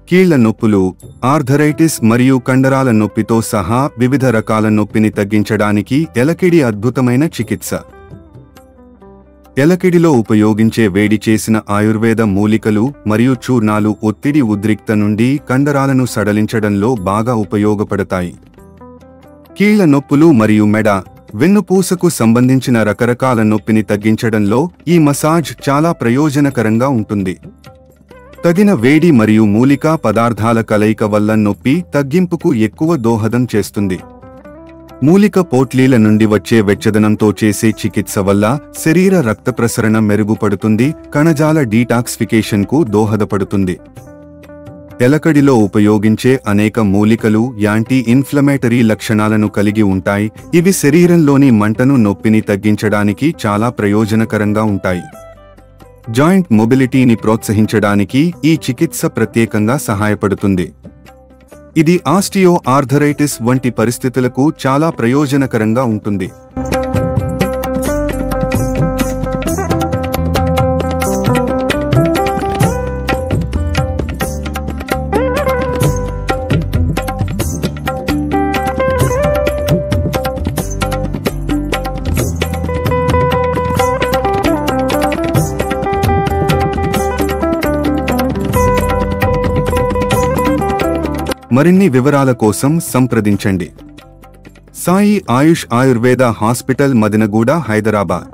కీళ్ల నొప్పులు, ఆర్థరైటిస్ మరియు కండరాల నొప్పితో సహా వివిధ రకాల నొప్పిని తగ్గించడానికి ఎలకిడి అద్భుతమైన చికిత్స. ఎలకిడిలో ఉపయోగించే వేడి చేసిన ఆయుర్వేద మూలికలు మరియు చూర్ణాలు ఒత్తిడి, ఉద్రిక్త నుండి కండరాలను సడలించడంలో బాగా ఉపయోగపడతాయి. కీళ్ల నొప్పులు మరియు మెడ, వెన్నుపూసకు సంబంధించిన రకరకాల నొప్పిని తగ్గించడంలో ఈ మసాజ్ చాలా ప్రయోజనకరంగా ఉంటుంది. తగిన వేడి మరియు మూలికా పదార్థాల కలయిక వల్ల నొప్పి తగ్గింపుకు ఎక్కువ దోహదం చేస్తుంది. మూలిక పోట్లీల నుండి వచ్చే వెచ్చదనంతో చేసే చికిత్స వల్ల శరీర రక్త ప్రసరణ మెరుగుపడుతుంది, కణజాల డీటాక్సిఫికేషన్కు దోహదపడుతుంది. ఎలకడిలో ఉపయోగించే అనేక మూలికలు యాంటీ ఇన్ఫ్లమేటరీ లక్షణాలను కలిగి ఉంటాయి. ఇవి శరీరంలోని మంటను, నొప్పిని తగ్గించడానికి చాలా ప్రయోజనకరంగా ఉంటాయి. జాయింట్ మొబిలిటీని ప్రోత్సహించడానికి ఈ చికిత్స ప్రత్యేకంగా సహాయపడుతుంది. ఇది ఆస్టియో ఆర్థరైటిస్ వంటి పరిస్థితులకు చాలా ప్రయోజనకరంగా ఉంటుంది. మరిన్ని వివరాల కోసం సంప్రదించండి. సాయి ఆయుష్ ఆయుర్వేద హాస్పిటల్, మదినగూడ, హైదరాబాద్.